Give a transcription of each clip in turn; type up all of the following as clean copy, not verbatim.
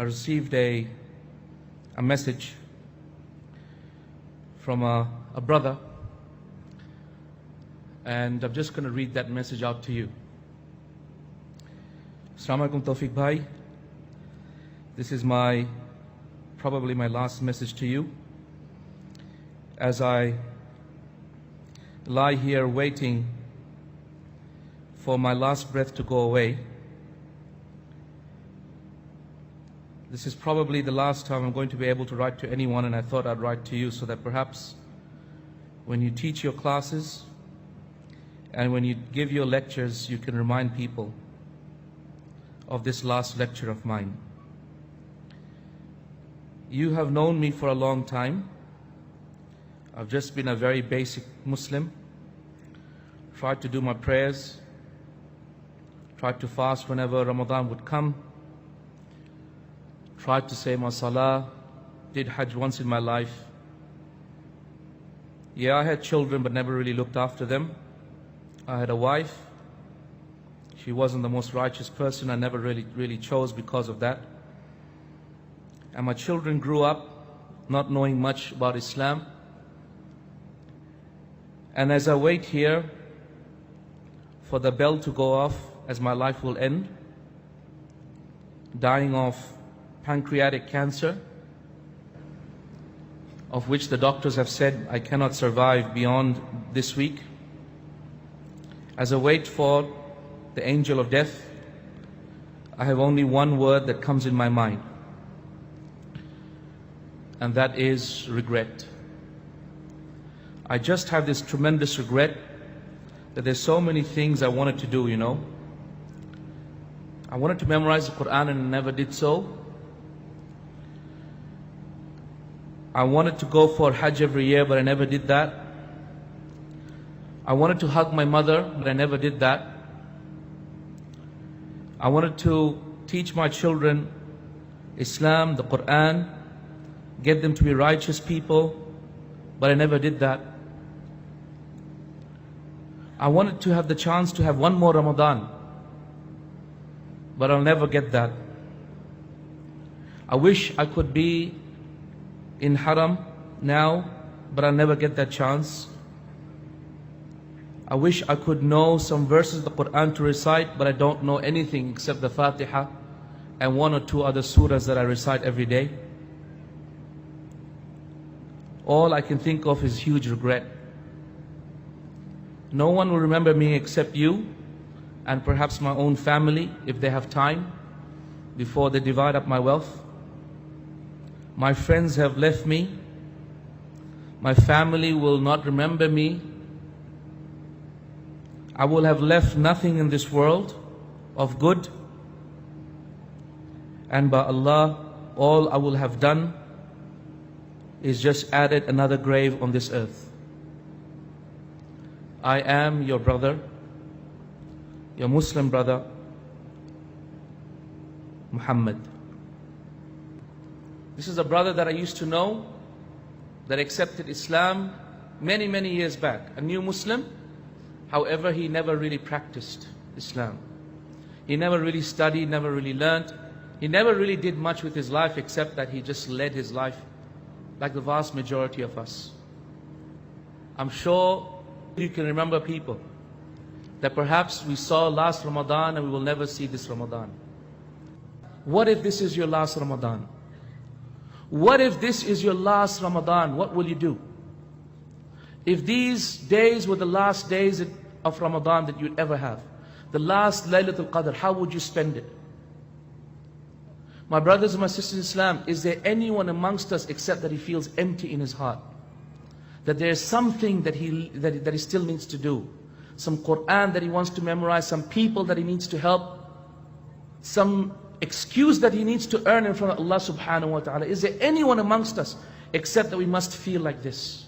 received a message from a brother, and I'm just going to read that message out to you. Assalamu alaikum Tawfique bhai. This is probably my last message to you. As I lie here waiting for my last breath to go away, this is probably the last time I'm going to be able to write to anyone, and I thought I'd write to you so that perhaps when you teach your classes and when you give your lectures, you can remind people of this last lecture of mine. You have known me for a long time. I've just been a very basic Muslim, tried to do my prayers, tried to fast whenever Ramadan would come, tried to say my salah, did Hajj once in my life. Yeah, I had children but never really looked after them. I had a wife. She wasn't the most righteous person. I never really chose because of that. And my children grew up not knowing much about Islam. And as I wait here for the bell to go off, as my life will end, dying of pancreatic cancer, of which the doctors have said I cannot survive beyond this week. As I wait for the angel of death, I have only one word that comes in my mind, and that is regret. I just have this tremendous regret that there's so many things I wanted to do, I wanted to memorize the Quran and never did so. I wanted to go for Hajj every year, but I never did that. I wanted to hug my mother, but I never did that. I wanted to teach my children Islam, the Quran, get them to be righteous people, but I never did that. I wanted to have the chance to have one more Ramadan, but I'll never get that. I wish I could be in Haram now, but I'll never get that chance. I wish I could know some verses of the Quran to recite, but I don't know anything except the Fatiha and one or two other surahs that I recite every day. All I can think of is huge regret. No one will remember me except you and perhaps my own family if they have time before they divide up my wealth. My friends have left me. My family will not remember me. I will have left nothing in this world of good. And by Allah, all I will have done is just added another grave on this earth. I am your brother, your Muslim brother, Muhammad. This is a brother that I used to know, that accepted Islam many years back, a new Muslim. However, he never really practiced Islam. He never really studied, never really learned. He never really did much with his life except that he just led his life like the vast majority of us. I'm sure you can remember people that perhaps we saw last Ramadan and we will never see this Ramadan. What if this is your last Ramadan? What if this is your last Ramadan? What will you do? If these days were the last days of Ramadan that you'd ever have, the last Laylatul Qadr, how would you spend it? My brothers and my sisters in Islam, is there anyone amongst us except that he feels empty in his heart? That there is something that he still needs to do. Some Quran that he wants to memorize, some people that he needs to help, some excuse that he needs to earn in front of Allah subhanahu wa ta'ala. Is there anyone amongst us except that we must feel like this?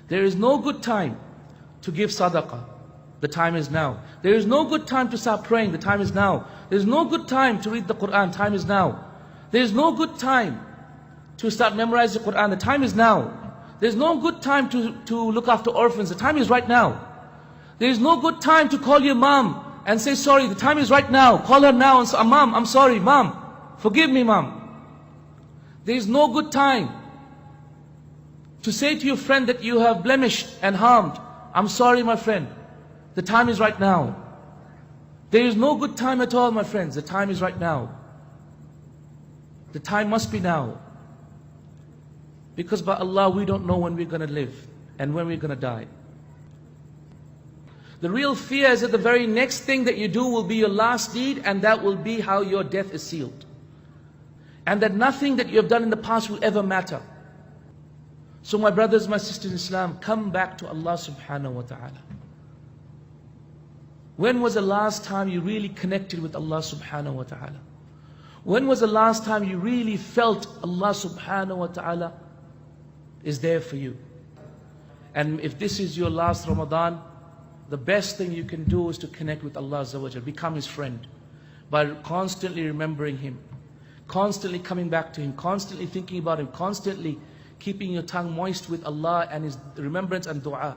There is no good time to give sadaqah. The time is now. There is no good time to start praying. The time is now. There is no good time to read the Quran. Time is now. There is no good time to start memorizing the Quran. The time is now. There is no good time to look after orphans. The time is right now. There is no good time to call your mom and say sorry. The time is right now. Call her now and say, Mom, I'm sorry, Mom. Forgive me, Mom. There is no good time to say to your friend that you have blemished and harmed. I'm sorry, my friend. The time is right now. There is no good time at all, my friends. The time is right now. The time must be now. Because by Allah, we don't know when we're going to live and when we're going to die. The real fear is that the very next thing that you do will be your last deed, and that will be how your death is sealed. And that nothing that you have done in the past will ever matter. So my brothers, my sisters in Islam, come back to Allah subhanahu wa ta'ala. When was the last time you really connected with Allah subhanahu wa ta'ala? When was the last time you really felt Allah subhanahu wa ta'ala is there for you? And if this is your last Ramadan, the best thing you can do is to connect with Allah Azza wa Jal, become His friend, by constantly remembering Him, constantly coming back to Him, constantly thinking about Him, constantly keeping your tongue moist with Allah and His remembrance and dua.